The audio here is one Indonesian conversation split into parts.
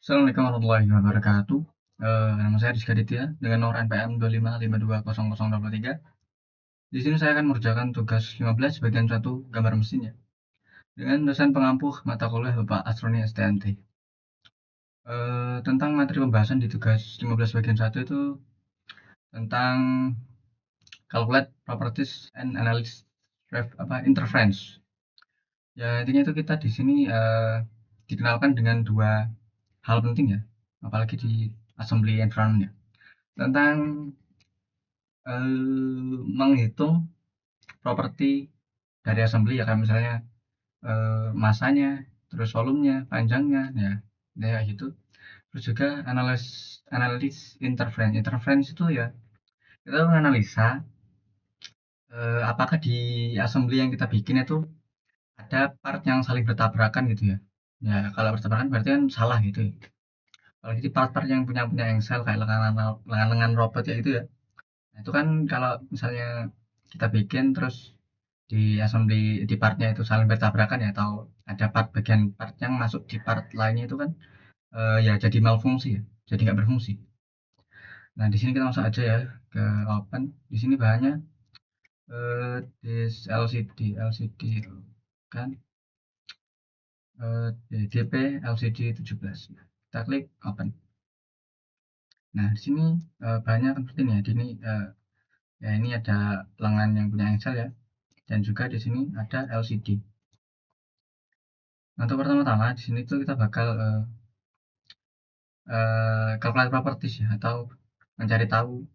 Assalamualaikum warahmatullahi wabarakatuh. Nama saya Rizky Aditya dengan nomor NPM 25520023. Di sini saya akan mengerjakan tugas 15 bagian 1 gambar mesin ya, dengan dosen pengampuh mata kuliah Bapak Asroni STMT. Tentang materi pembahasan di tugas 15 bagian 1 itu tentang calculate properties and analysis interference. Ya intinya itu kita di sini dikenalkan dengan dua hal penting ya, apalagi di assembly environment ya, tentang menghitung properti dari assembly ya, kayak misalnya masanya, terus volumenya, panjangnya ya gitu. Terus juga analis interference. Interference itu ya kita menganalisa apakah di assembly yang kita bikin itu ada part yang saling bertabrakan gitu ya. Ya kalau bertabrakan berarti kan salah gitu ya. Kalau di part-part yang punya engsel kayak lengan-lengan robot ya itu ya. Nah, itu kan kalau misalnya kita bikin terus di assembly di partnya itu saling bertabrakan ya, atau ada bagian part yang masuk di part lainnya itu kan ya jadi malfungsi ya, jadi nggak berfungsi. Nah di sini kita masuk aja ya ke open. Di sini bahannya this LCD kan, DP LCD 17. Kita klik open. Nah di sini bahannya akan seperti ini ya. Di ini ya ini ada lengan yang punya engsel ya, dan juga di sini ada LCD. Nah, untuk pertama-tama di sini tuh kita bakal calculate properties ya, atau mencari tahu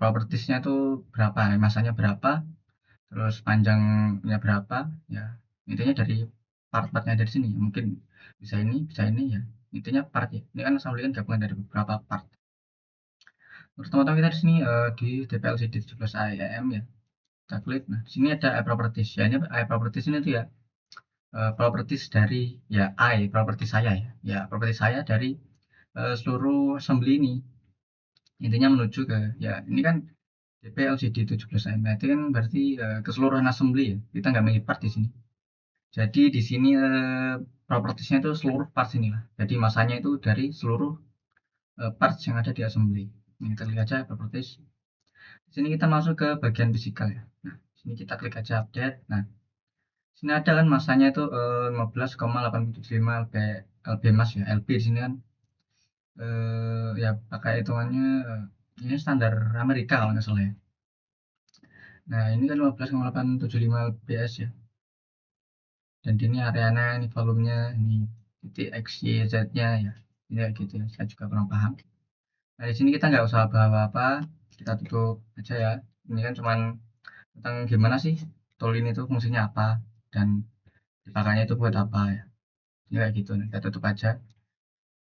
propertiesnya tuh berapa, masanya berapa, terus panjangnya berapa ya. Intinya dari part-partnya dari sini, mungkin bisa ini ya, intinya part ya. Ini kan assembly kan gabungan dari beberapa part. Pertama-tama kita di sini di DPLCD 17 IEM ya, kita klik. Nah di sini ada properties ya, ini properties ini tuh ya properties dari ya properties saya ya properties saya dari seluruh assembly ini. Intinya menuju ke ya ini kan DP LCD 17 mm, itu kan berarti keseluruhan assembly ya, kita nggak milih part di sini. Jadi di sini propertiesnya itu seluruh part ini lah, jadi masanya itu dari seluruh parts yang ada di assembly. Ini kita lihat aja properties. Di sini kita masuk ke bagian fisikal ya. Nah sini kita klik aja update. Nah sini ada kan masanya itu 15,875 lb mas ya, lb di sini kan ya pakai hitungannya ini standar Amerika kalau nggak salah ya. Nah ini kan 15,875 lbs ya, dan ini areanya, ini volumenya, ini titik x y z nya ya, ini kayak gitu ya, saya juga kurang paham. Nah di sini kita nggak usah bawa apa, kita tutup aja ya. Ini kan cuman tentang gimana sih tool ini tuh fungsinya apa dan dipakainya itu buat apa ya, ini kayak gitu. Nah, kita tutup aja.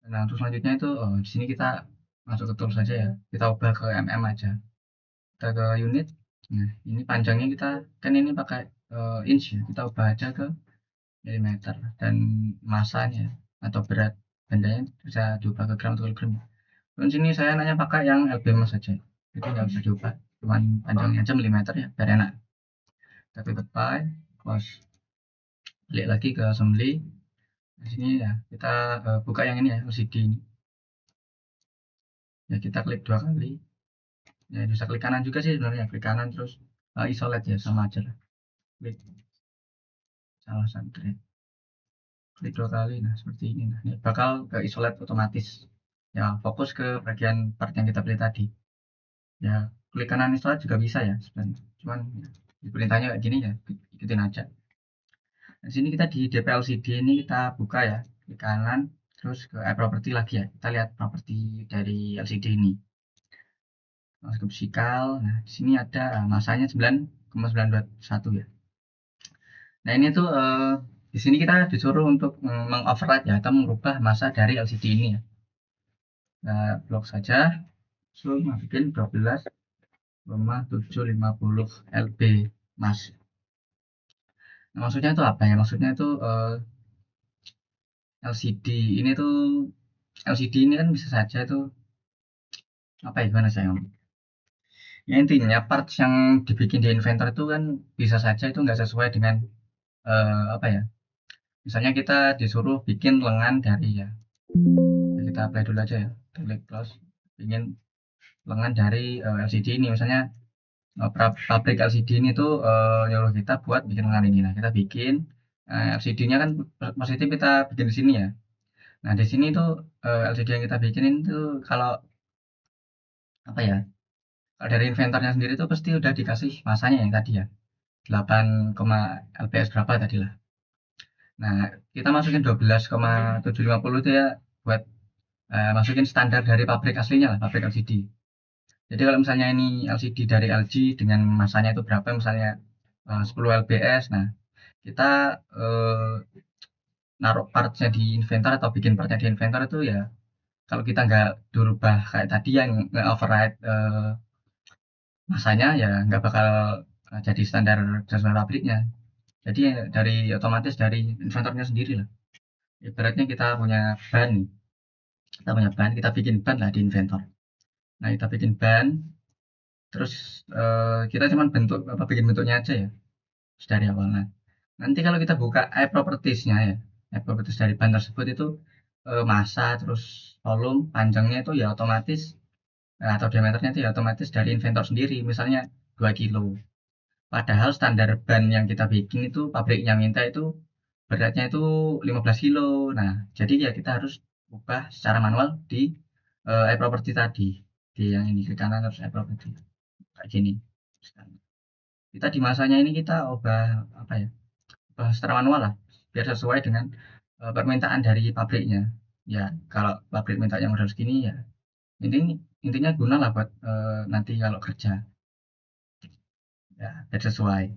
Nah untuk selanjutnya itu di sini kita masuk ke tool saja ya, kita ubah ke mm aja, kita ke unit. Nah ini panjangnya kita kan ini pakai inch ya, kita ubah aja ke milimeter, dan masanya atau berat bandanya bisa diubah ke gram atau kilogram. Dan sini saya nanya pakai yang lb mas saja, jadi nggak bisa diubah, cuman panjangnya aja milimeter ya biar enak. Kita klik apply, close, balik lagi ke assembly. Di sini ya kita buka yang ini ya, LCD ini ya, kita klik 2 kali ya, bisa klik kanan juga sih sebenarnya, klik kanan terus isolate ya, sama aja lah, klik salah satu, klik 2 kali. Nah seperti ini, nah ini bakal ke isolate otomatis ya, fokus ke bagian part yang kita pilih tadi ya. Klik kanan isolate juga bisa ya sebenarnya, cuman ya, perintahnya kayak gini ya, ikutin aja. Di sini kita di DPLCD ini kita buka ya, klik kanan terus ke property lagi ya, kita lihat properti dari LCD ini, masuk ke fisikal. Nah di sini ada masanya 9,921 ya. Nah ini tuh di sini kita disuruh untuk mengoverride ya, atau mengubah masa dari LCD ini ya. Nah blok saja, so bikin 12,750 lb mas. Nah, maksudnya itu apa ya, maksudnya itu LCD ini tuh, LCD ini kan bisa saja itu apa ya, gimana saya ngomong ya, intinya parts yang dibikin di inventor itu kan bisa saja itu nggak sesuai dengan apa ya, misalnya kita disuruh bikin lengan dari ya Ya, kita apply dulu aja ya, klik close. Ingin lengan dari LCD ini, misalnya pabrik LCD ini tuh nyuruh kita buat bikin lengan ini. Nah, kita bikin LCD-nya kan positif kita bikin di sini ya. Nah, di sini tuh LCD yang kita bikinin tuh kalau apa ya? Kalau dari inventornya sendiri tuh pasti udah dikasih masanya yang tadi ya. 8, LPS berapa tadi lah. Nah, kita masukin 12,750 itu ya buat masukin standar dari pabrik aslinya lah, pabrik LCD. Jadi kalau misalnya ini LCD dari LG dengan masanya itu berapa, misalnya 10 LPS, nah kita eh, naruh partnya di inventor atau bikin partnya di inventor itu ya, kalau kita nggak dirubah kayak tadi yang nge-override masanya ya nggak bakal jadi standar sesuai pabriknya. Jadi dari otomatis dari inventornya sendiri lah. Ibaratnya kita punya ban, kita bikin ban lah di inventor. Nah, kita bikin ban, terus kita cuman bentuk apa bikin bentuknya aja ya dari awal. Nah, nanti kalau kita buka propertiesnya ya, properties dari ban tersebut itu massa, terus volume, panjangnya itu ya otomatis atau diameternya itu ya otomatis dari inventor sendiri, misalnya 2 kilo. Padahal standar ban yang kita bikin itu pabriknya minta itu beratnya itu 15 kilo. Nah, jadi ya kita harus ubah secara manual di property tadi. Di yang ini ke kanan harus property kayak gini. Kita di masanya ini kita ubah apa ya? Ubah secara manual lah biar sesuai dengan permintaan dari pabriknya. Ya, kalau pabrik mintanya model segini ya intinya guna lah buat nanti kalau kerja ya biar sesuai.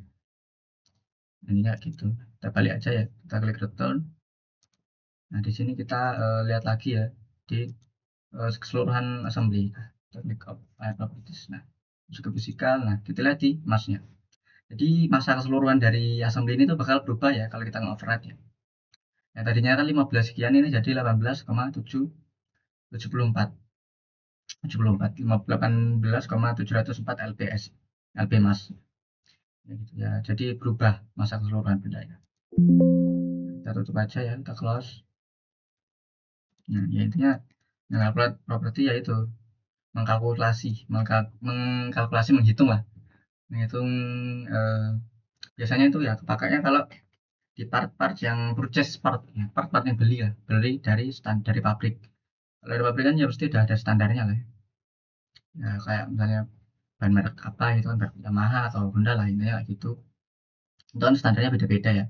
Ini kayak gitu. Kita balik aja ya. Kita klik return. Nah, di sini kita lihat lagi ya di keseluruhan assembly. Kita klik apply properties. Nah, masuk ke physical. Nah, kita lihat di masnya. Jadi masa keseluruhan dari assembly ini tuh bakal berubah ya kalau kita nge-override ya. Yang tadinya kan 15 sekian ini jadi 18,774 74 18,704 LPS LP mas ya, gitu ya. Jadi berubah masa keseluruhan benda ya. Kita tutup aja ya, kita close. Nah, ya intinya yang upload properti yaitu mengkalkulasi menghitung lah, menghitung eh, biasanya itu ya kepakainya kalau di part-part yang purchase part ya, part-part yang beli dari dari pabrik. Kalau dari pabrik kan ya pasti udah ada standarnya lah ya, kayak misalnya bahan merek apa itu kan merek Yamaha atau Honda lah intinya kayak gitu. Itu kan standarnya beda-beda ya,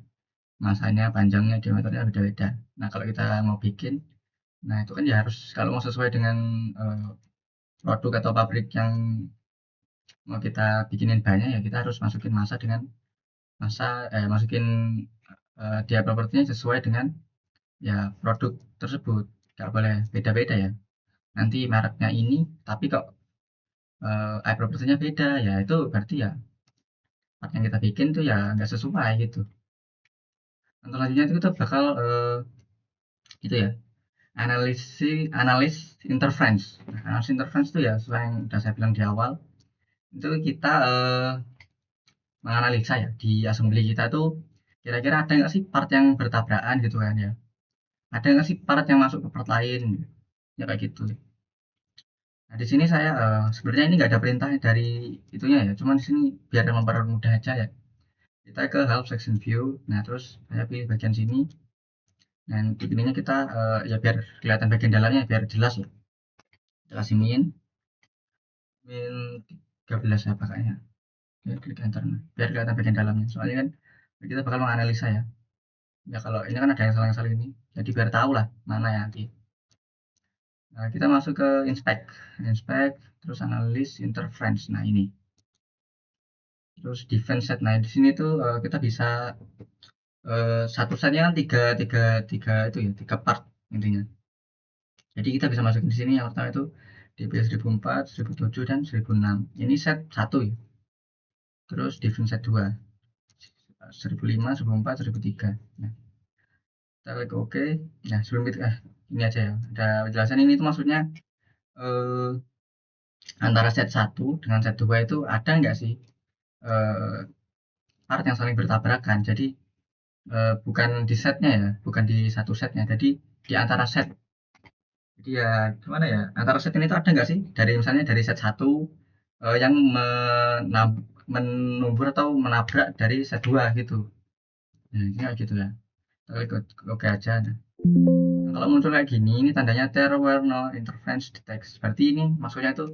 masanya, panjangnya, diameternya beda-beda. Nah, kalau kita mau bikin, nah itu kan ya harus kalau mau sesuai dengan produk atau pabrik yang mau kita bikinin banyak ya kita harus masukin masa dengan masukin dia propertinya sesuai dengan ya produk tersebut, nggak boleh beda-beda ya. Nanti mereknya ini tapi kok propertinya beda ya, itu berarti ya part yang kita bikin tuh ya nggak sesuai gitu. Untuk selanjutnya itu kita bakal gitu ya, analis interference. Nah, analis interference itu ya sesuai yang udah saya bilang di awal, itu kita menganalisa ya di assembly kita tuh kira-kira ada nggak sih part yang bertabrakan gitu kan ya, ada nggak sih part yang masuk ke part lain ya kayak gitu. Nah, di sini saya sebenarnya ini nggak ada perintah dari itunya ya, cuman di sini biar mempermudah aja ya, kita ke help section view. Nah, terus saya pilih bagian sini dan begininya kita ya biar kelihatan bagian dalamnya biar jelas ya, kita kasih min 13 ya pakainya. Ya, klik enter nah, biar kelihatan bagian dalamnya, soalnya kan kita bakal menganalisa ya. Ya kalau ini kan ada yang salah ini, jadi biar tahu lah mana ya nanti. Nah, kita masuk ke inspect, terus analis interference. Nah, ini. Terus defense set. Nah, di sini tuh kita bisa satu setnya kan tiga itu ya, tiga part intinya. Jadi kita bisa masukin di sini yang pertama itu DP 1004, 1007 dan 1006. Ini set satu ya. Terus defense set 2. 1005, 1004, 1003. Nah, kita klik OK. Nah, sebelum itu ini aja ya. Ada penjelasan ini tuh maksudnya eh, antara set 1 dengan set 2 itu ada nggak sih eh, part yang saling bertabrakan. Jadi bukan di setnya ya, bukan di satu setnya. Jadi di antara set. Jadi ya gimana ya, antara set ini tuh ada nggak sih dari misalnya dari set satu yang menubur atau menabrak dari set 2 gitu. Nah, ini kayak gitu ya. Kita klik oke aja. Nah, kalau muncul kayak gini, ini tandanya there were no interference detected. Berarti ini maksudnya itu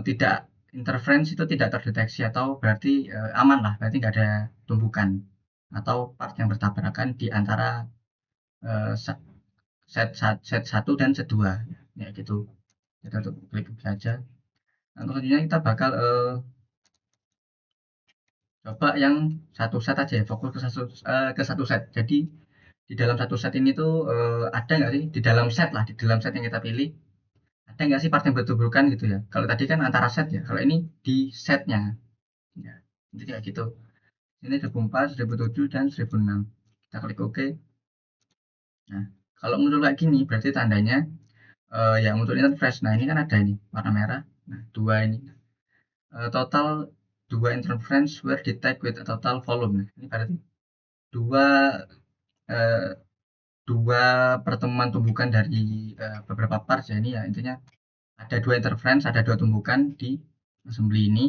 tidak interference itu tidak terdeteksi atau berarti aman lah, berarti nggak ada tumbukan atau part yang bertabrakan di antara eh, set set satu dan set 2 ya gitu. Kita tutup klik saja. Nah, selanjutnya kita bakal coba yang satu set aja ya, fokus ke satu set. Jadi di dalam satu set ini tuh ada nggak sih di dalam set lah, di dalam set yang kita pilih ada nggak sih part yang bertuburkan gitu ya. Kalau tadi kan antara set ya, kalau ini di setnya ya. Jadi kayak gitu. Ini 2004, 2007, dan 2006. Kita klik OK. Nah, kalau muncul kayak gini berarti tandanya ya muncul interface. Nah, ini kan ada ini warna merah. Nah, dua ini. Total dua interference were detected with a total volume. Nah, ini berarti dua eh, dua pertemuan tumbukan dari beberapa parts ya ini ya intinya ada dua interference, ada dua tumbukan di assembly ini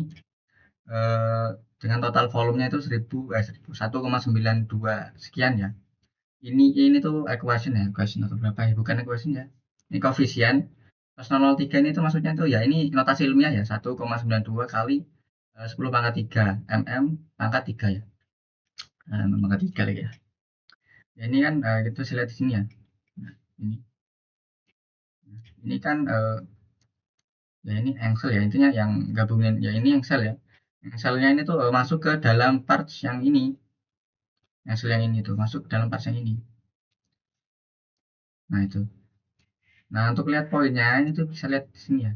eh, dengan total volumenya itu 1,92 sekian ya. Ini tuh equation ya, equation atau berapa ya? Bukan equation ya. Ini koefisien. Plus 0,03 ini tuh maksudnya tuh ya ini notasi ilmiah ya, 1,92 kali 10 pangkat 3 mm pangkat 3 ya. Pangkat 3 lagi ya. Ya, ini kan kita bisa lihat di sini ya. Nah, ini kan ya ini engsel ya intinya yang gabungin ya ini engsel ya. Engselnya ini tuh masuk ke dalam parts yang ini. Engsel yang ini tuh masuk ke dalam parts yang ini. Nah, itu. Nah, untuk lihat poinnya ini tuh bisa lihat di sini ya.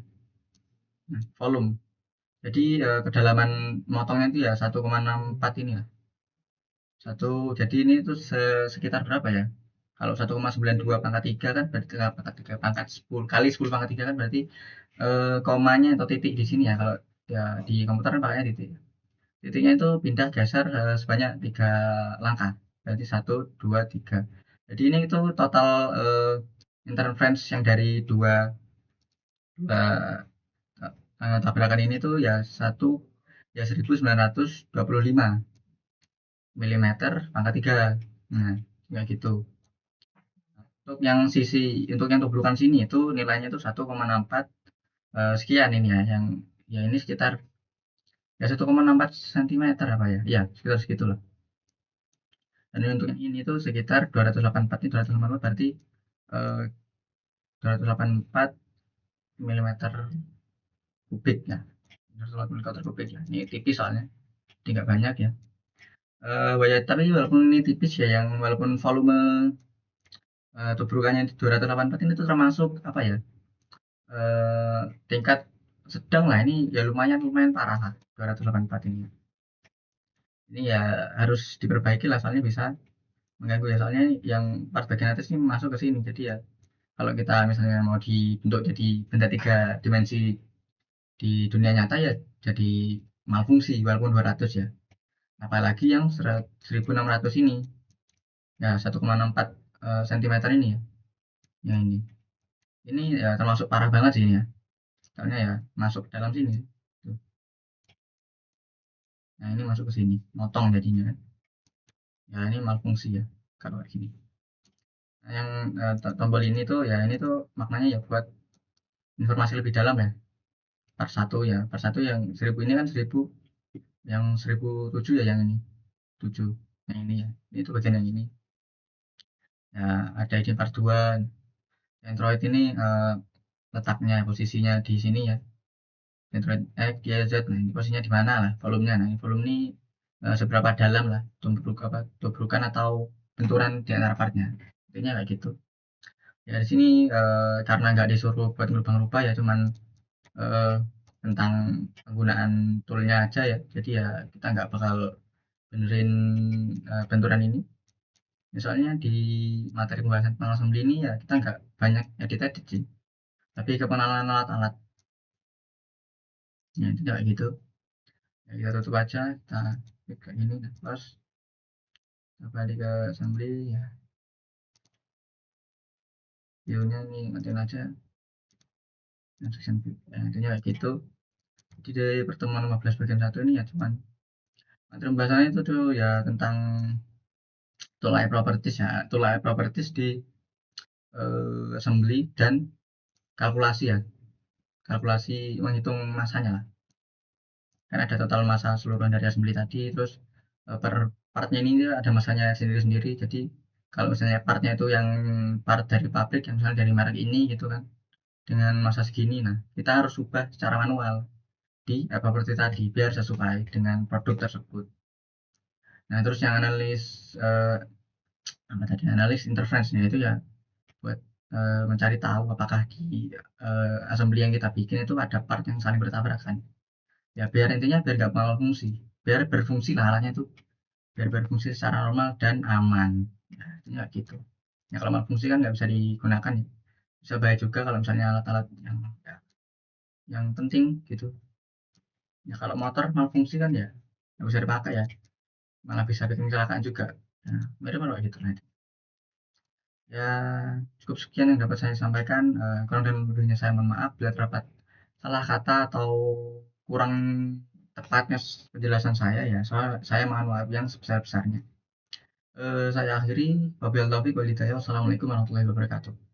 Nah, volume. Jadi kedalaman motongnya itu ya 1,64 ini ya. Jadi ini tuh sekitar berapa ya? Kalau 1,92 pangkat 3 kan berarti pangkat 3 pangkat 10 kali 10 pangkat 3 kan berarti komanya atau titik di sini ya. Kalau ya di komputer kan pakainya titik. Titiknya itu pindah geser sebanyak 3 langkah. Berarti 1, 2, 3. Jadi ini itu total interference yang dari dua tabrakan ini tuh ya 1925 milimeter pangkat 3. Nah, kayak gitu. Untuk yang tubrukan sini itu nilainya tuh 1,64 sekian ini ya yang ya ini sekitar ya 1,64 cm apa ya? Ya, sekitar segitulah. Dan untuk yang ini tuh sekitar 284 ini 284 berarti 284 milimeter kubik ya. 284 milimeter kubik ya. Ini tipis soalnya, tidak banyak ya. Ya, tapi walaupun ini tipis ya yang walaupun volume tubrukannya 284 ini tuh termasuk apa ya tingkat sedang lah ini ya lumayan lumayan parah lah 284 ini ya harus diperbaiki lah soalnya bisa mengganggu ya soalnya yang part bagian atas ini masuk ke sini jadi ya kalau kita misalnya mau dibentuk jadi benda tiga dimensi di dunia nyata ya jadi malfungsi walaupun 200 ya apalagi yang 1600 ini ya 1,64 cm ini ya yang ini ya termasuk parah banget sih ini ya soalnya ya masuk dalam sini. Tuh. Nah ini masuk ke sini motong jadinya kan ya ini malfungsi ya kalau kayak gini. Nah, yang tombol ini tuh ya ini tuh maknanya ya buat informasi lebih dalam ya part satu ya part satu yang 1000 ini kan 1000 yang 1007 ya yang ini 7 yang ini ya ini tuh bagian yang ini ya ada di part 2 Android ini letaknya posisinya di sini ya Android X, Y, Z nah ini posisinya di mana lah volumenya nah ini volume ini seberapa dalam lah tubrukan atau benturan di antara partnya intinya kayak gitu ya di sini karena nggak disuruh buat ngerubah-ngerubah ya cuman eh, tentang penggunaan toolnya aja ya jadi ya kita nggak bakal benerin benturan ini misalnya di materi pembahasan tentang assembly ini ya kita nggak banyak edit-edit sih tapi kepengenalan alat-alat ya itu kayak gitu ya, kita tutup aja kita klik kayak gini nah, terus kembali ke assembly ya view-nya nih matiin aja transaction view. Ya, intinya kayak gitu. Jadi dari pertemuan 15 bagian satu ini ya cuman materi pembahasannya itu tuh ya tentang tulai properties ya, tulai properties di assembly dan kalkulasi ya, kalkulasi menghitung masanya lah. Kan ada total masa seluruhan dari assembly tadi, terus per partnya ini ada masanya sendiri-sendiri. Jadi kalau misalnya partnya itu yang part dari pabrik, yang misalnya dari merek ini gitu kan, dengan masa segini, nah kita harus ubah secara manual di properti tadi biar sesuai dengan produk tersebut. Nah terus yang analis apa tadi, analis interference-nya itu ya buat mencari tahu apakah di assembly yang kita bikin itu ada part yang saling bertabrakan. Ya biar intinya biar nggak malah fungsi, biar berfungsi lah alatnya itu, biar berfungsi secara normal dan aman. Ya, intinya gitu. Ya kalau malah fungsi kan nggak bisa digunakan ya. Bisa bahaya juga kalau misalnya alat-alat yang ya, yang penting gitu. Ya kalau motor malfungsi kan ya nggak bisa dipakai ya, malah bisa bikin kecelakaan juga. Nah, mirip kalau gitu nanti. Ya, cukup sekian yang dapat saya sampaikan. Kurang dan lebihnya saya mohon maaf bila terdapat salah kata atau kurang tepatnya penjelasan saya ya. Soal saya mohon maaf yang sebesar-besarnya. Saya akhiri. Wabillahi taufiq wal hidayah. Wassalamualaikum warahmatullahi wabarakatuh.